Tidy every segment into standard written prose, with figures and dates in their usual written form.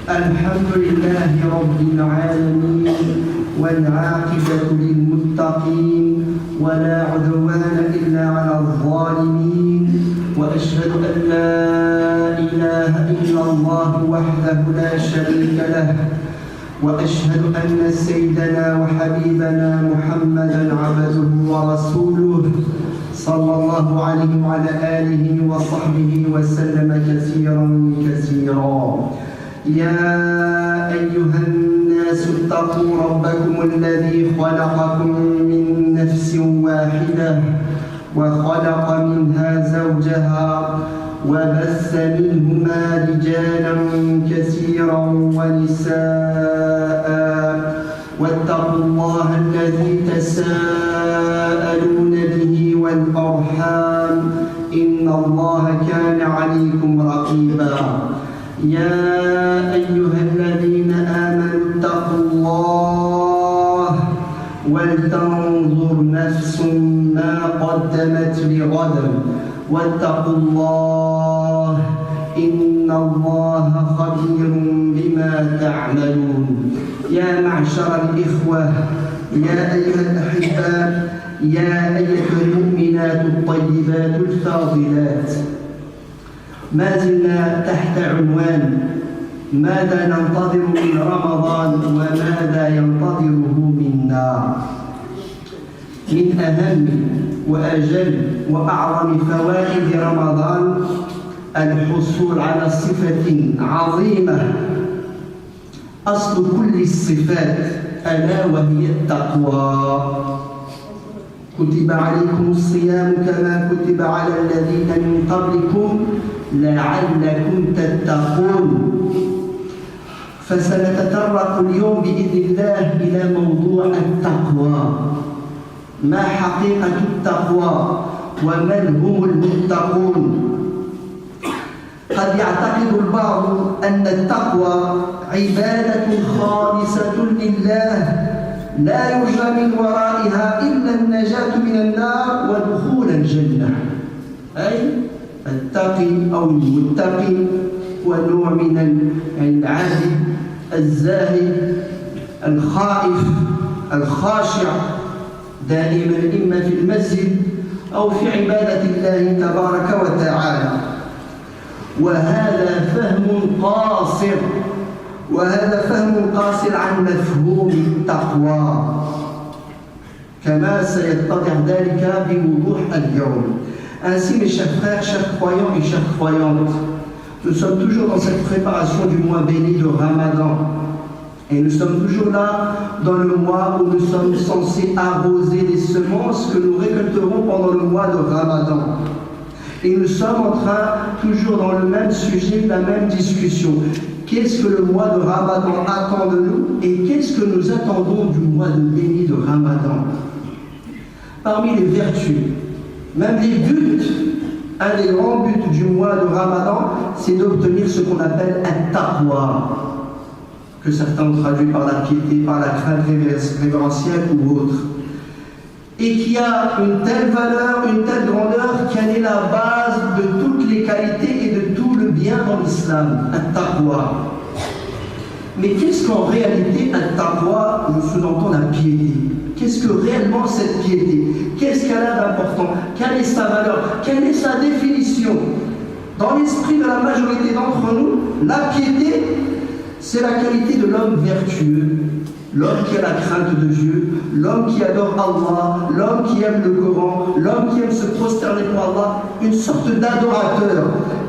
الحمد لله رب العالمين والعاقبة للمتقين ولا عدوان إلا على الظالمين وأشهد أن لا إله إلا الله وحده لا شريك له وأشهد أن سيدنا وحبيبنا محمدا عبده ورسوله صلى الله عليه وعلى آله وصحبه وسلم كثيرا كثيرا. يا أيها الناس اتقوا ربكم الذي خلقكم من نفس واحدة وخلق منها زوجها وبث منهما رجالا كثيرا ونساء واتقوا الله الذي تساءلون به والأرحام إن الله كان عليكم رقيبا. يا أيها الذين آمنوا اتقوا الله ولتنظر نفس ما قدمت لغد واتقوا الله إن الله خبير بما تعملون. يا معشر الإخوة، يا أيها الأحباء، يا أيها المؤمنات الطيبات الفاضلات، ما زلنا تحت عنوان ماذا ننتظر من رمضان وماذا ينتظره منا. من أهم وأجل وأعظم فوائد رمضان الحصول على صفة عظيمة أصل كل الصفات، ألا وهي التقوى. كتب عليكم الصيام كما كتب على الذين من قبلكم لعلكم تتقون. فسنتطرق اليوم بإذن الله إلى موضوع التقوى. ما حقيقة التقوى ومن هم المتقون؟ قد يعتقد البعض أن التقوى عبادة خالصة لله لا يرجى من ورائها إلا النجاة من النار ودخول الجنة. أي التقي أو المتقي هو نوع من العابد الزاهد الخائف الخاشع دائما إما في المسجد أو في عبادة الله تبارك وتعالى. وهذا فهم قاصر عن مفهوم التقوى كما سيتضح ذلك بوضوح اليوم. Ainsi, mes chers frères, chers croyants et chères croyantes, nous sommes toujours dans cette préparation du mois béni de Ramadan. Et nous sommes toujours là dans le mois où nous sommes censés arroser les semences que nous récolterons pendant le mois de Ramadan. Et nous sommes en train, toujours dans le même sujet, la même discussion. Qu'est-ce que le mois de Ramadan attend de nous et qu'est-ce que nous attendons du mois de béni de Ramadan? Parmi les vertus, même les buts, un des grands buts du mois de Ramadan, c'est d'obtenir ce qu'on appelle un taqwa, que certains ont traduit par la piété, par la crainte révérentielle ou autre, et qui a une telle valeur, une telle grandeur, qu'elle est la base de toutes les qualités et de tout le bien dans l'islam, at-taqwa. Mais qu'est-ce qu'en réalité at-taqwa nous sous-entend la piété? Qu'est-ce que réellement cette piété? Qu'est-ce qu'elle a d'important? Quelle est sa valeur? Quelle est sa définition? Dans l'esprit de la majorité d'entre nous, la piété, c'est la qualité de l'homme vertueux, l'homme qui a la crainte de Dieu, l'homme qui adore Allah, l'homme qui aime le Coran, l'homme qui aime se prosterner pour Allah, une sorte d'adorateur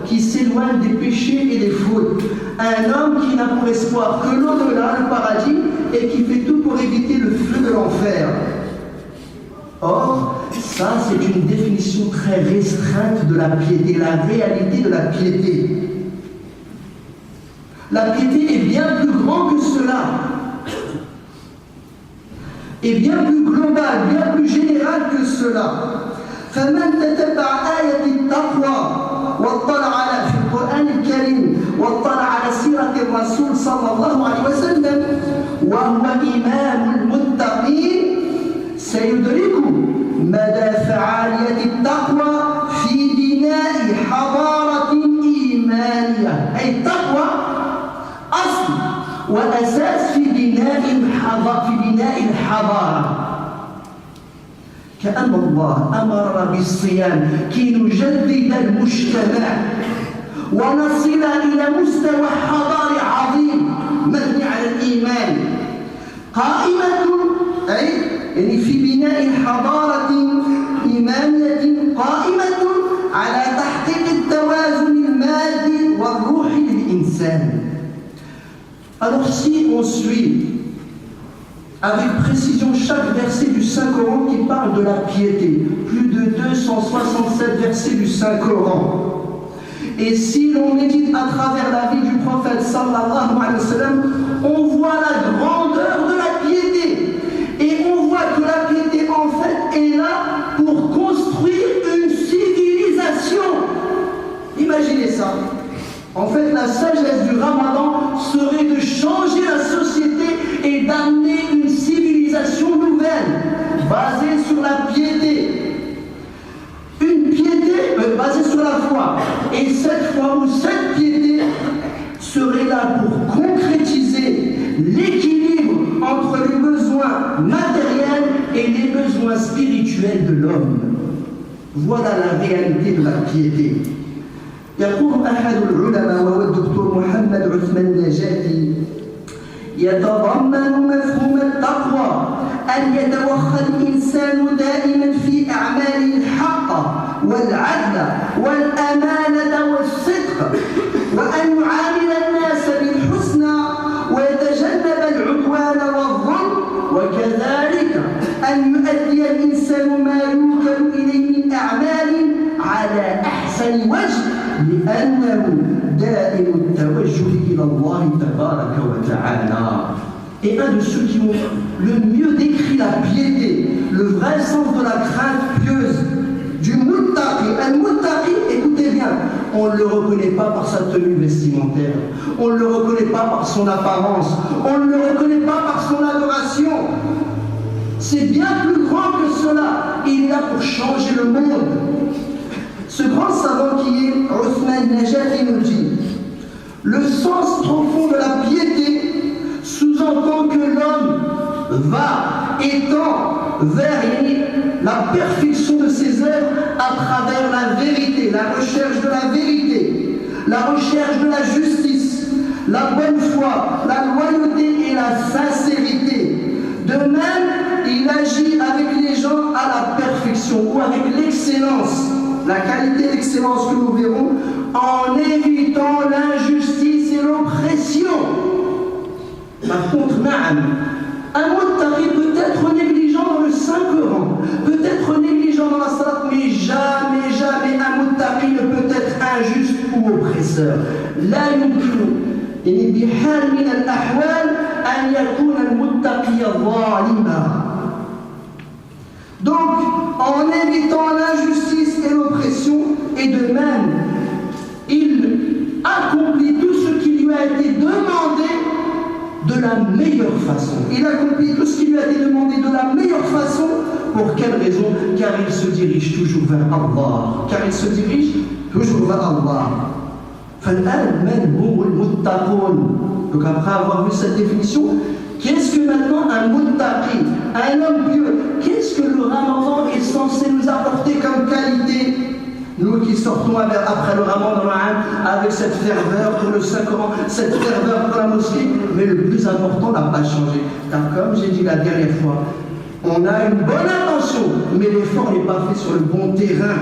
qui s'éloigne des péchés et des fautes, un homme qui n'a pour espoir que l'au-delà, le paradis, et qui fait tout pour éviter le feu de l'enfer. Or, ça c'est une définition très restreinte de la piété, la réalité de la piété. La piété est bien plus grande que cela, est bien plus globale, bien plus générale que cela. فمن تتبع آية التقوى واطلع على في القرآن الكريم واطلع على سيرة الرسول صلى الله عليه وسلم وهو إمام المتقين سيدرك مدى فعالية التقوى في بناء حضارة إيمانية. أي التقوى أصل وأساس في بناء الحضارة. كأن الله أمرنا بالصيام كي نجدد المجتمع ونصل إلى مستوى حضاري عظيم مبني على الإيمان قائمة يعني في بناء حضارة إيمانية قائمة على تحقيق التوازن المادي والروحي للإنسان. Alors si on suit avec précision chaque verset du Saint-Coran qui parle de la piété, plus de 267 versets du Saint-Coran, et si l'on médite à travers la vie du prophète sallallahu alayhi wa sallam, on voit la grandeur de la piété, et on voit que la piété en fait est là pour construire une civilisation. Imaginez ça. En fait, la sagesse du Ramadan serait de changer la société et d'amener une civilisation nouvelle, basée sur la piété. Une piété basée sur la foi. Et cette foi ou cette piété serait là pour concrétiser l'équilibre besoins matériels et les besoins spirituels de l'homme. Voilà la réalité de la piété. يقول أحد العلماء وهو الدكتور محمد عثمان النجاتي يتضمن مفهوم التقوى أن يتوخى الإنسان دائما في أعماله الحق والعدل والأمانة والصدق وأن يعامل الناس بالحسنى ويتجنب العدوان والظلم وكذلك أن يؤدي الإنسان ما يوكل إليه من أعمال على أحسن وجه لأنه دائم التوجه إلى الله تبارك وتعالى. Et un de ceux qui ont le mieux décrit la piété, le vrai sens de la crainte pieuse, du muttaqi. Al-muttaqi, écoutez bien, on ne le reconnaît pas par sa tenue vestimentaire, on ne le reconnaît pas par son apparence, on ne le reconnaît pas par son adoration. C'est bien plus grand que cela. Il est là pour changer le monde. Ce grand savant qui est Othman Najati nous dit le sens profond de la piété sous-entend que l'homme va étant vers la perfection de ses œuvres à travers la vérité, la recherche de la vérité, la recherche de la justice, la bonne foi, la loyauté et la sincérité. De même, il agit avec les gens à la perfection ou avec l'excellence. La qualité et l'excellence que nous verrons en évitant l'injustice et l'oppression. Par contre, un muttaqi peut être négligent dans le Saint-Coran, peut être négligent dans la salat, mais jamais un muttaqi ne peut être injuste ou oppresseur. لا يمكن بحال من الأحوال أن يكون المتقي ظالما. Donc, en évitant l'injustice et l'oppression, et de même, il accomplit tout ce qui lui a été demandé de la meilleure façon. Il accomplit tout ce qui lui a été demandé de la meilleure façon. Pour quelle raison? Car il se dirige toujours vers Allah. Car il se dirige toujours vers Allah. Donc après avoir vu cette définition, qu'est-ce que maintenant un muttaqi, un homme pieux? Qu'est-ce que le Ramadan est censé nous apporter comme qualité? Nous qui sortons après le Ramadan avec cette ferveur pour le Saint-Coran, cette ferveur pour la mosquée, mais le plus important n'a pas changé. Car comme j'ai dit la dernière fois, on a une bonne intention, mais l'effort n'est pas fait sur le bon terrain.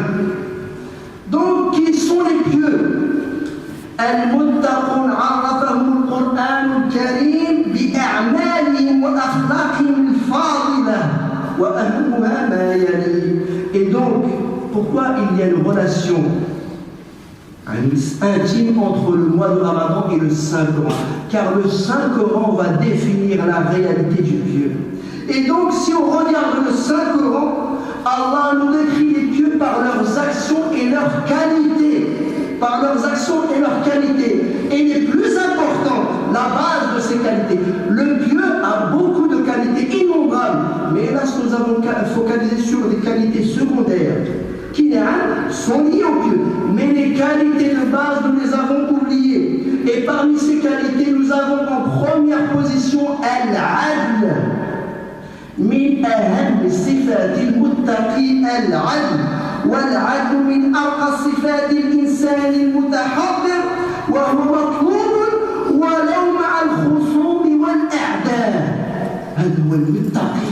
Donc, qui sont les pieux? المتقون عرفهم القرآن الكريم بأعمالهم وأخلاقهم الفاضلة وأهمها ما يلي. Et donc, pourquoi il y a une relation intime entre le mois de Ramadan et le Saint-Coran? Car le Saint-Coran va définir la réalité du pieux. Et donc, si on regarde le Saint-Coran, Allah nous décrit les pieux par leurs actions et leurs qualités. Par leurs actions et leurs qualités. Et les plus importantes, la base de ces qualités. Le pieux a beaucoup de qualités innombrables, mais hélas, nous avons focalisé sur des qualités secondaires qui sont liées au pieux. Mais les qualités de base, nous les avons oubliées. Et parmi ces qualités, nous avons en première position al-adl. من أهم صفات المتقي العدل والعدل من أرقى صفات الإنسان المتحضر وهو مطلوب ولو مع الخصوم والأعداء. هذا هو المتقي،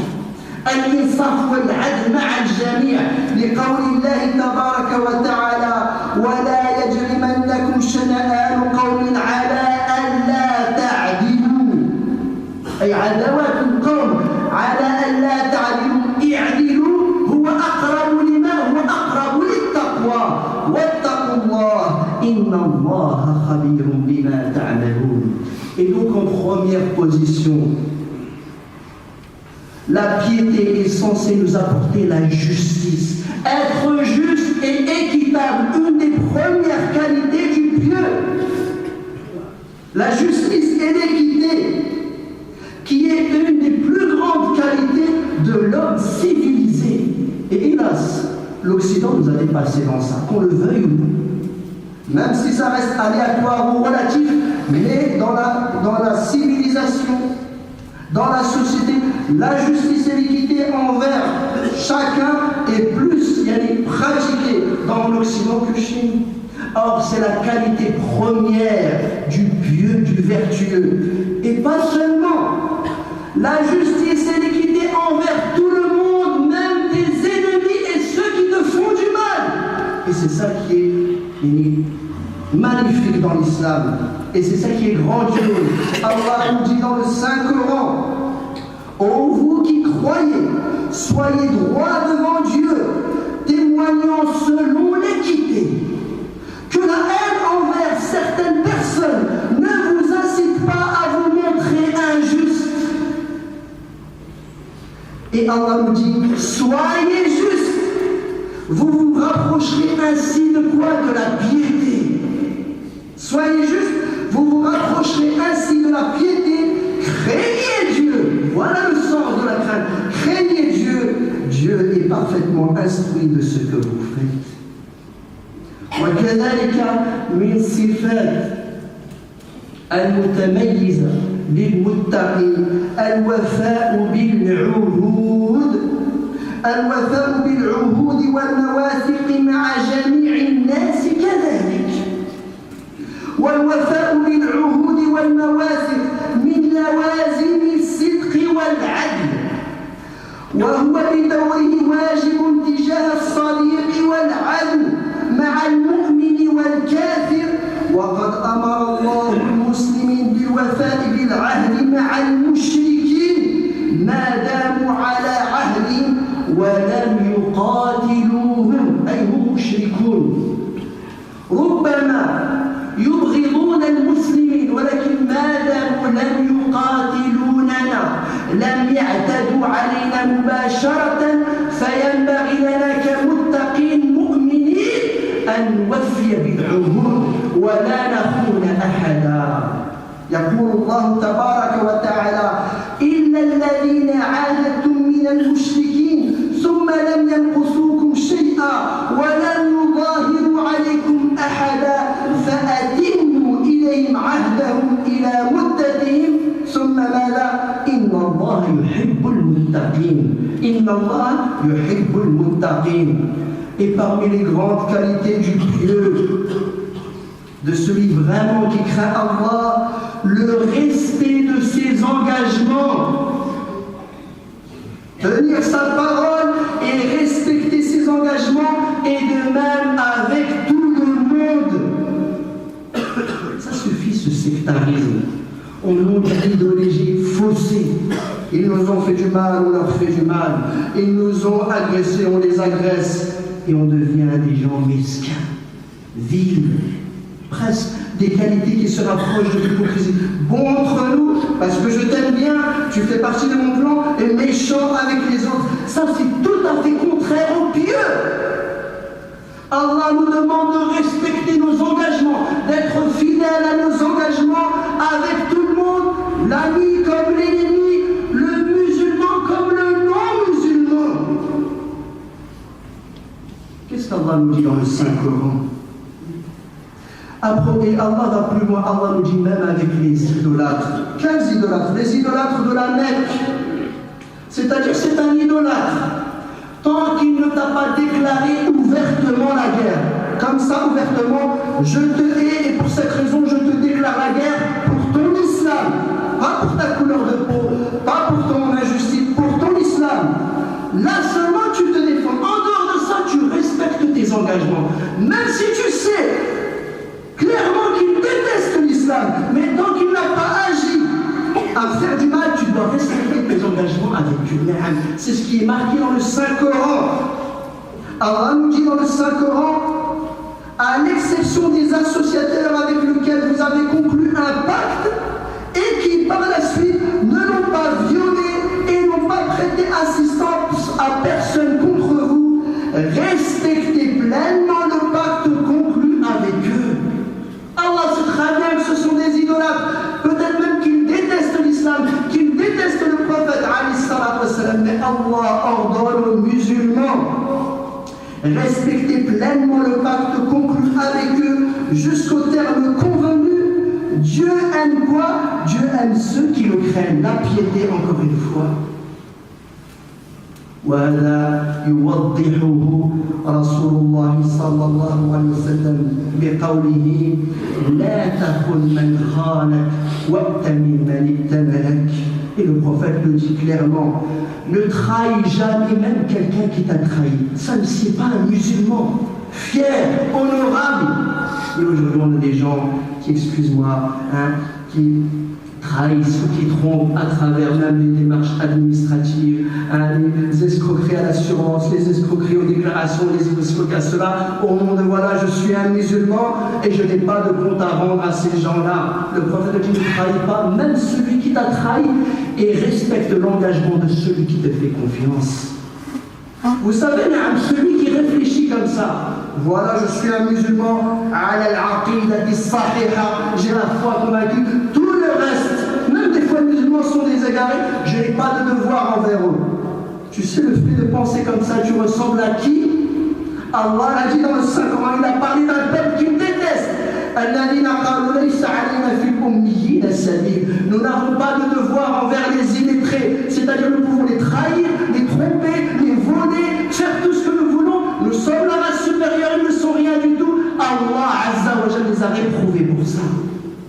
الإنصاف والعدل مع الجميع، لقول الله تبارك وتعالى ولا يجرمنكم شنآن قوم على ألا تعدلوا، أي عداوات القوم على ألا تعدلوا، اعدلوا هو أقرب لما هو أقرب للتقوى واتقوا الله إن الله خبير بما تعملون. Et donc en première position, la piété est censée nous apporter la justice. Être juste et équitable, une des premières qualités du pieux. La justice et l'équité, qui est une des plus grandes qualités de l'homme civilisé. Et hélas, l'Occident nous a dépassé dans ça, qu'on le veuille ou non. Même si ça reste aléatoire ou relatif, mais dans la civilisation, dans la société, La justice et l'équité envers chacun est plus pratiquée dans l'Occident que chez nous. Or, c'est la qualité première du pieux, du vertueux. Et pas seulement. La justice et l'équité envers tout le monde, même tes ennemis et ceux qui te font du mal. Et c'est ça qui est magnifique dans l'islam. Et c'est ça qui est grandiose. Allah nous dit dans le Saint-Coran, ô vous qui croyez, soyez droits devant Dieu, témoignant selon l'équité, que la haine envers certaines personnes ne vous incite pas à vous montrer injuste. Et Allah nous dit, soyez justes, vous vous rapprocherez ainsi de quoi? De la piété. Soyez justes, vous vous rapprocherez ainsi de la piété, craignez Dieu. Voilà le sens de la crainte. Craignez Dieu. Dieu est parfaitement instruit de ce que vous faites. وكذلك من صفات المتميزة للمتقين الوفاء بالعهود والمواثيق مع جميع الناس كذلك. والوفاء بالعهود والمواثيق من لوازم الصدق والعدل، وهو بدوره واجب تجاه الصديق والعدو مع المؤمن والكافر. وقد أمر الله المسلمين بالوفاء بالعهد مع المشركين ما داموا على عهدهم ولم يقاتلوهم، أي هم مشركون. ربما يبغضون المسلمين ولكن ما داموا لم يقاتلوننا، لم يعتدوا علينا مباشرة، فينبغي لنا كمتقين مؤمنين أن نوفي بالعهود ولا نخون أحدا. يقول الله تبارك وتعالى: إلا الذين عاهدتم من المشركين ثم لم ينقصوكم شيئا ولم يظاهروا عليكم أحدا فأتموا إليهم عهدهم إلى مدتهم ثم ماذا؟ إن الله يحب المتقين. إن الله يحب المتقين. Et parmi les grandes qualités du pieux, de celui vraiment qui craint Allah, le respect de ses engagements. Tenir sa parole et respecter ses engagements, et de même avec tout le monde. Ça suffit, ce sectarisme. On nous dit l'idéologie faussée. Ils nous ont fait du mal, on leur fait du mal. Ils nous ont agressés, on les agresse. Et on devient des gens mesquins, vils, presque des qualités qui se rapprochent de l'hypocrisie. Bon entre nous, parce que je t'aime bien, tu fais partie de mon clan, et méchant avec les autres. Ça, c'est tout à fait contraire au pieux. Allah nous demande de respecter nos engagements, d'être fidèles à nos engagements avec tout le monde, l'ami comme l'ennemi, le musulman comme le non-musulman. Qu'est-ce qu'Allah nous dit dans le Saint-Coran? Et Allah va plus loin, Allah nous dit même avec les idolâtres. Quels idolâtres? Les idolâtres de la Mecque. C'est-à-dire, c'est un idolâtre. Tant qu'il ne t'a pas déclaré ouvertement la guerre. Comme ça, ouvertement, je te hais et pour cette raison, je te déclare la guerre pour ton islam. Pas pour ta couleur de peau, pas pour ton injustice, pour ton islam. Là seulement, tu te défends. En dehors de ça, tu respectes tes engagements. Même si tu sais clairement qu'il déteste l'islam, mais tant qu'il n'a pas agi à faire du mal, tu dois respecter tes engagements avec une âme. C'est ce qui est marqué dans le Saint-Coran. Allah nous dit dans le Saint-Coran, à l'exception des associateurs avec lesquels vous avez conclu un pacte et qui par la suite ne l'ont pas violé et n'ont pas prêté assistance à personne contre vous, respectez pleinement le pacte conclu avec eux. Allah sait très bien que ce sont des idolâtres. Peut-être même qu'ils détestent l'islam, qu'ils détestent le prophète, mais Allah ordonne aux musulmans: respectez pleinement le pacte conclu avec eux jusqu'au terme convenu. Dieu aime quoi? Dieu aime ceux qui le craignent. La piété, encore une fois. وهذا يوضحه رسول الله صلى الله عليه وسلم بقوله لا تخن من خانك واتمن من ائتمنك. Et le prophète le dit clairement, ne trahis jamais même quelqu'un qui t'a trahi. Ça, c'est pas un musulman fier, honorable. Et aujourd'hui, on a des gens qui, excuse-moi, qui trahissent ou qui trompent à travers même les démarches administratives, les escroqueries à l'assurance, les escroqueries aux déclarations, les escroqueries à cela, au nom de voilà, je suis un musulman et je n'ai pas de compte à rendre à ces gens-là. Le prophète dit ne trahis pas, même celui qui t'a trahi, et respecte l'engagement de celui qui te fait confiance. Vous savez, celui qui réfléchit comme ça, voilà, je suis un musulman, j'ai la foi convaincue, tout le reste, même des fois les musulmans sont des égarés, je n'ai pas de devoir envers eux. Tu sais, le fait de penser comme ça, tu ressembles à qui? Allah l'a dit dans le Saint-Coran, il a parlé d'un peuple qu'il déteste. Nous n'avons pas de devoir envers les illettrés, c'est-à-dire nous pouvons les trahir, les tromper, les voler, faire tout ce que nous voulons. Nous sommes la race supérieure, ils ne sont rien du tout. Allah Azza wa Jalla les a réprouvés pour ça.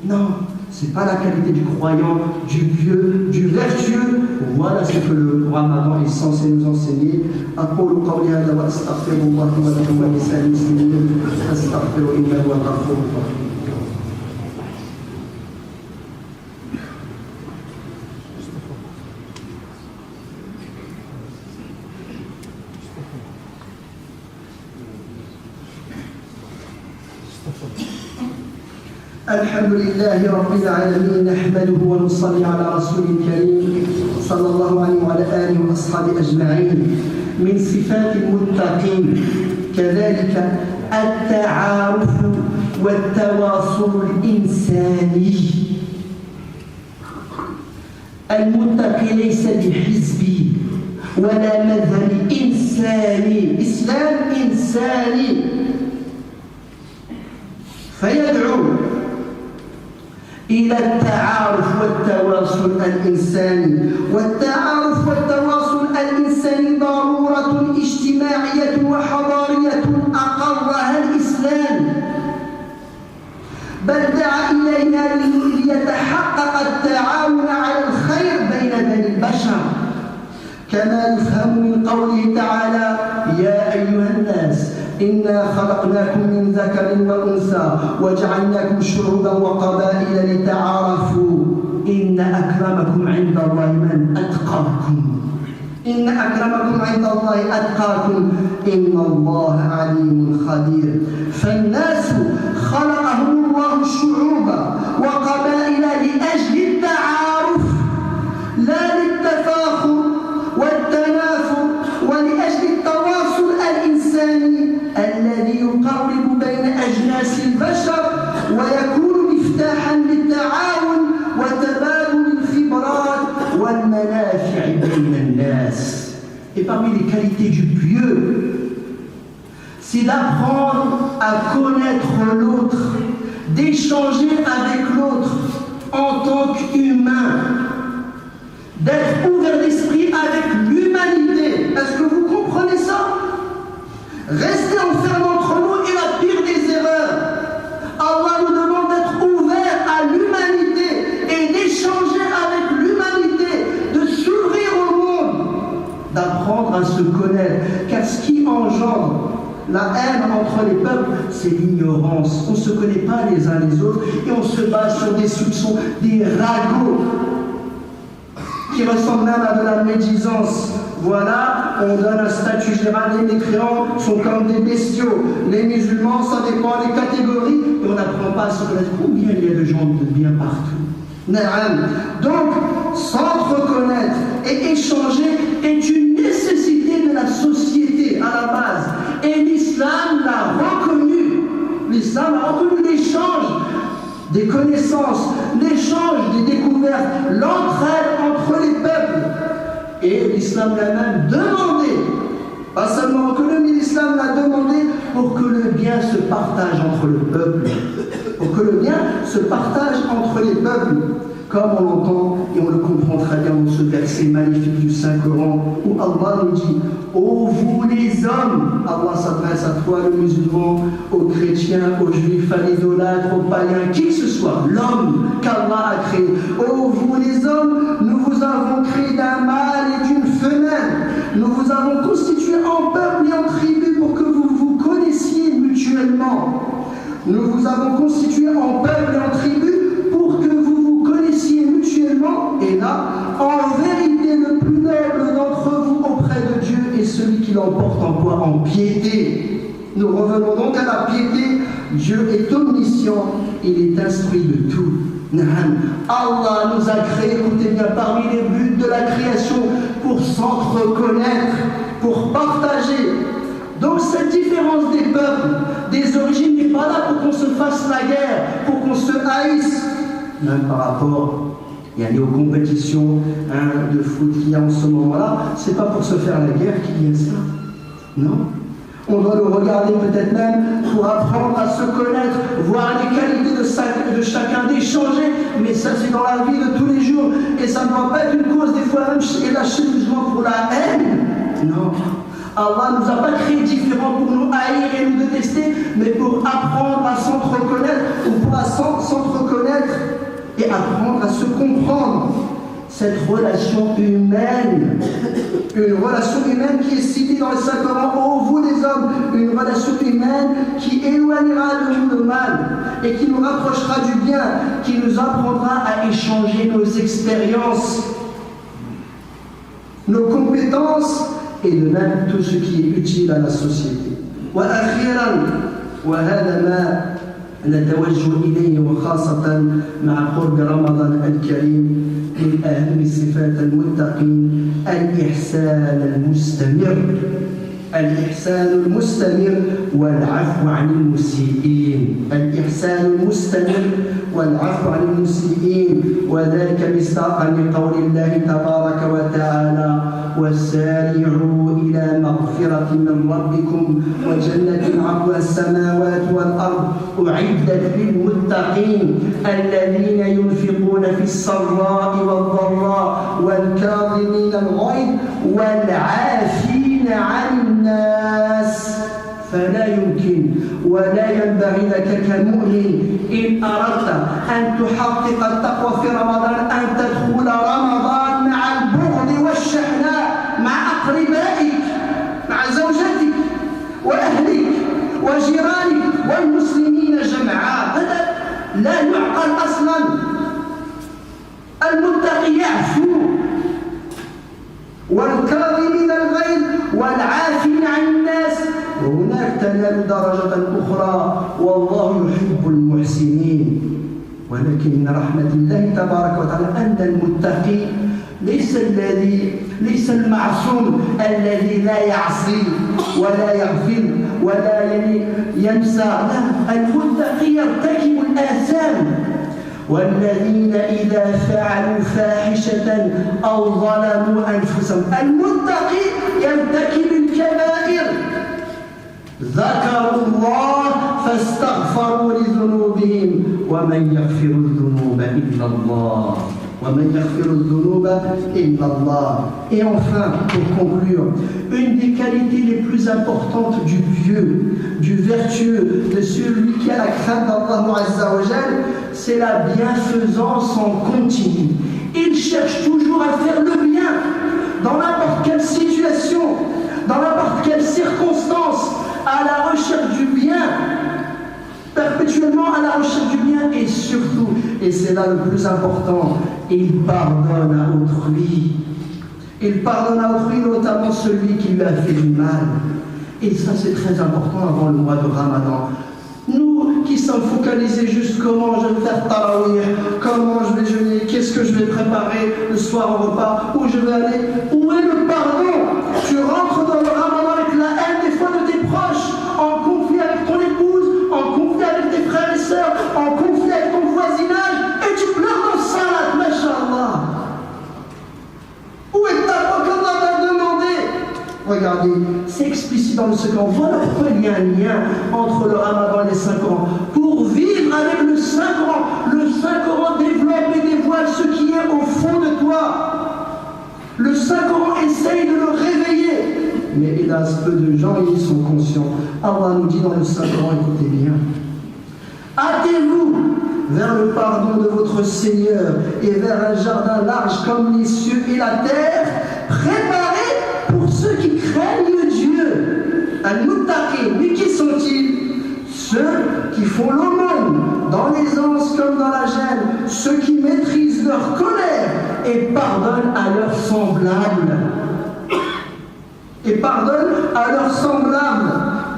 Non, c'est pas la qualité du croyant, du pieux, du vertueux. Voilà ce que le Ramadan est censé nous enseigner. أقول قولي هذا وأستغفر الله ولكم ولسائر المسلمين أستغفر إنه هو الغفور الرحيم. الحمد لله رب العالمين نحمده ونصلي على رسول الكريم صلى الله عليه وعلى آله وأصحابه أجمعين. من صفات المتقين كذلك التعارف والتواصل الإنساني. المتقي ليس بحزبي ولا مذهب إنساني، إسلام إنساني، فيدعو إلى التعارف والتواصل الإنساني. والتعارف والتواصل الإنساني ضرورة اجتماعية وحضارية أقرها الإسلام، بل دعا إليها ليتحقق التعاون على الخير بين بني البشر، كما يفهم من قوله تعالى يا أيها الناس إنا خلقناكم من ذكر وأنثى وجعلناكم شعوبا وقبائل لتعارفوا إن أكرمكم عند الله من أتقاكم، إن أكرمكم عند الله أتقاكم إن الله عليم خبير. فالناس خلقهم الله شعوبا وقبائل لأجل التعارف لا للتفاخر والتنافر، ولأجل التواصل الإنساني الذي يقرب بين أجناس البشر ويكون مفتاحا للتعاون وتبادل الخبرات والمنافع بين الناس. Et parmi les qualités du pieux, c'est d'apprendre à connaître l'autre, d'échanger avec l'autre en tant qu'humain, d'être ouvert d'esprit avec l'humanité. Est-ce que vous comprenez ça? Rester enfermé entre nous est la pire des erreurs. Allah nous demande d'être ouverts à l'humanité et d'échanger avec l'humanité, de s'ouvrir au monde, d'apprendre à se connaître. Car ce qui engendre la haine entre les peuples, c'est l'ignorance. On ne se connaît pas les uns les autres et on se base sur des soupçons, des ragots qui ressemblent même à de la médisance. Voilà, on donne un statut général, les mécréants sont comme des bestiaux. Les musulmans, ça dépend des catégories, et on n'apprend pas à se connaître. Combien il y a de gens de bien partout. Donc, s'entreconnaître et échanger est une nécessité de la société à la base. Et l'islam l'a reconnu. L'islam a reconnu l'échange des connaissances, l'échange des découvertes, l'entraide entre les peuples. Et l'islam l'a même demandé, pas seulement reconnu, mais l'islam l'a demandé pour que le bien se partage entre le peuple. Pour que le bien se partage entre les peuples. comme on l'entend et on le comprend très bien dans ce verset magnifique du Saint-Coran, où Allah nous dit « Ô vous les hommes !» Allah s'adresse à toi, le musulman, aux chrétiens, aux juifs, à l'idolâtre, aux païens, qui que ce soit, l'homme qu'Allah a créé. « Ô vous les hommes, nous vous avons créé d'un mâle et d'une femelle. Nous vous avons constitué en peuple et en tribu pour que vous vous connaissiez mutuellement. Nous vous avons constitué en peuple et en tribu pour que vous vous connaissiez mutuellement. Et là, en vérité, le plus noble d'entre vous auprès de Dieu est celui qui l'emporte en quoi? En piété. » Nous revenons donc à la piété. Dieu est omniscient, il est instruit de tout. Allah nous a créés, écoutez bien, parmi les buts de la création, pour s'entreconnaître, pour partager. Donc cette différence des peuples, des origines n'est pas là pour qu'on se fasse la guerre, pour qu'on se haïsse, même par rapport aux compétitions de foot qu'il y a en ce moment-là, c'est pas pour se faire la guerre qu'il y a ça. Non. On doit le regarder peut-être même pour apprendre à se connaître, voir les qualités de chacun, d'échanger, mais ça c'est dans la vie de tous les jours, et ça ne doit pas être une cause des fois même chez les gens pour la haine. Non. Allah ne nous a pas créés différents pour nous haïr et nous détester, mais pour apprendre à s'entreconnaître, ou pour s'entreconnaître et apprendre à se comprendre. Cette relation humaine, une relation humaine qui est citée dans les Saint-Coran, ô vous les hommes, une relation humaine qui éloignera de nous le mal et qui nous rapprochera du bien, qui nous apprendra à échanger nos expériences, nos compétences et de même tout ce qui est utile à la société. نتوجه إليه وخاصة مع قرب رمضان الكريم من أهم صفات المتقين الإحسان المستمر والعفو عن المسيئين. الإحسان المستمر والعفو عن المسيئين، وذلك مصداقا لقول الله تبارك وتعالى: وسارعوا إلى مغفرة من ربكم وجنة عرضها السماوات والأرض أعدت للمتقين الذين ينفقون في السراء والضراء والكاظمين الغيظ والعافين عن الناس. فلا يمكن ولا ينبغي لك كمؤمن إن أردت أن تحقق التقوى في رمضان أن تدخل رمضان مع البغض والشحناء مع أقربائك، مع زوجتك وأهلك وجيرانك والمسلمين جمعاء. هذا لا يعقل أصلا. المتقي يعفو والكاظمين الغيظ والعافين عن الناس. وهناك تنال درجة أخرى: والله يحب المحسنين. ولكن من رحمة الله تبارك وتعالى أن المتقي ليس المعصوم الذي لا يعصي ولا يغفل ولا ينسى. لا، المتقي يرتكب الآثام. والذين إذا فعلوا فاحشة أو ظلموا أنفسهم، المتقي يرتكب الكبائر، ذكروا الله فاستغفروا لذنوبهم ومن يغفر الذنوب إلا الله. Et enfin, pour conclure, une des qualités les plus importantes du pieux, du vertueux, de celui qui a la crainte d'Allah Azza wa Jal, c'est la bienfaisance en continu. Il cherche toujours à faire le bien, dans n'importe quelle situation, dans n'importe quelle circonstance, à la recherche du bien, perpétuellement à la recherche du bien, et surtout, et c'est là le plus important, il pardonne à autrui. Il pardonne à autrui, notamment celui qui lui a fait du mal. Et ça, c'est très important avant le mois de Ramadan. Nous qui sommes focalisés juste comment je vais faire tarawih, comment je vais jeûner, qu'est-ce que je vais préparer le soir au repas, où je vais aller, où est le pardon? Tu rentres dans le Ramadan avec la haine des fois de tes proches, en conflit avec ton épouse, en conflit avec tes frères et sœurs, en conflit avec ton voisinage, et tu pleures dans salat, mashallah. Où est ta foi qu'Allah t'a demandé? Regardez, c'est explicite dans le Saint-Coran. Voilà pourquoi il y a un lien entre le Ramadan et les Saint-Coran. Pour vivre avec le Saint-Coran développe et dévoile ce hélas, peu de gens y sont conscients. Allah nous dit dans le Saint-Coran, écoutez bien, hâtez-vous vers le pardon de votre Seigneur et vers un jardin large comme les cieux et la terre, préparé pour ceux qui craignent Dieu. Al-Muttaqin, mais qui sont-ils? Ceux qui font l'aumône dans l'aisance comme dans la gêne, ceux qui maîtrisent leur colère et pardonnent à leurs semblables.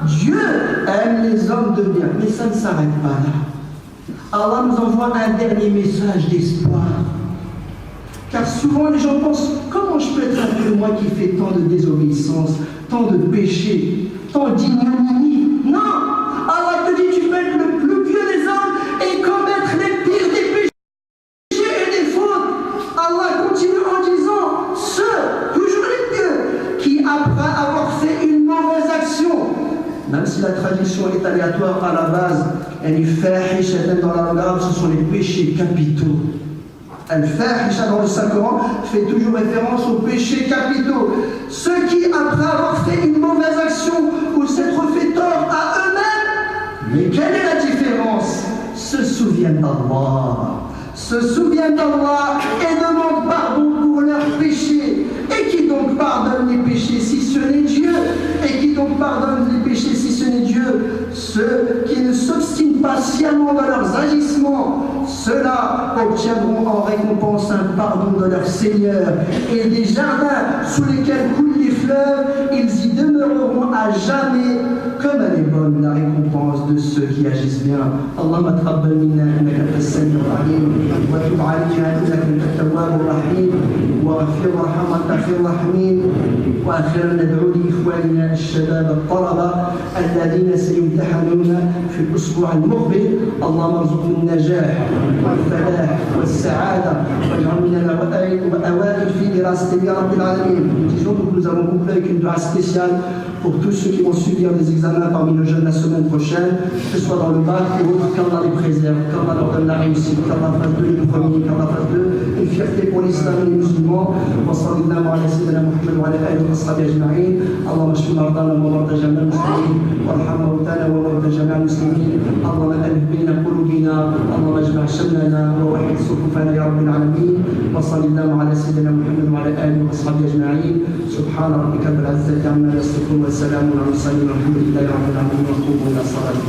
Dieu aime les hommes de bien, mais ça ne s'arrête pas là. Allah nous envoie un dernier message d'espoir. Car souvent les gens pensent, comment je peux être un peu moi qui fais tant de désobéissance, tant de péché, tant d'ignominie? Non! Allah te dit, tu peux être le plus pieux des hommes et commettre les pires des péchés et des fautes. Allah continue en disant, ceux, toujours les pieux, qui après avoir fait une mauvaise action, même si la traduction est aléatoire à la base, elle est fahisha dans la langue arabe, ce sont les péchés capitaux. Al-Fahisha dans le Saint-Coran fait toujours référence aux péchés capitaux. Ceux qui, après avoir fait une mauvaise action ou s'être fait tort à eux-mêmes, mais quelle est la différence? Se souviennent d'Allah et demandent pardon pour leurs péchés. Et qui donc pardonne les péchés si ce n'est Dieu? Et qui donc pardonne les péchés si ce n'est Dieu? Ceux qui ne s'obstinent pas sciemment dans leurs agissements, ceux-là obtiendront en récompense un pardon de leur Seigneur et des jardins sous lesquels coulent les fleuves, ils y demeureront à jamais. Comme elle est bonne la récompense de ceux qui agissent bien. Allahumma taqabbal minna innaka antas sami'ul 'alim wa tub 'alaina innaka antat tawwabur rahim waghfir warham wa antal rahim. وأخيرا ندعو لإخواننا الشباب الطلبة الذين سيمتحنون في الأسبوع المقبل. اللهم ارزقهم النجاح والفلاح والسعادة واجعل مننا وأوائل في دراستهم يا رب العالمين. Disons que nous avons conclu avec une dua spéciale pour tous ceux qui vont subir des examens parmi nos jeunes la semaine prochaine, que ce soit dans le bac ou autre, qu'Allah les préserve, qu'Allah leur donne la réussite, qu'Allah fasse d'eux les premiers, qu'Allah fasse d'eux une fierté pour l'islam et les musulmans. وصلى الله على سيدنا محمد وعلى آله وصحبه أجمعين. اللهم اشف مرضانا ومرضى جميع المسلمين وارحم موتانا وموتى جميع المسلمين. اللهم ألف بين قلوبنا، اللهم اجمع شملنا ووحد صفوفنا يا رب العالمين. وصلى الله على سيدنا محمد وعلى آله وصحبه أجمعين. سبحان ربك رب العزة عما يصفون وسلام على المرسلين والحمد لله رب العالمين. وقوموا إلى صلاتكم.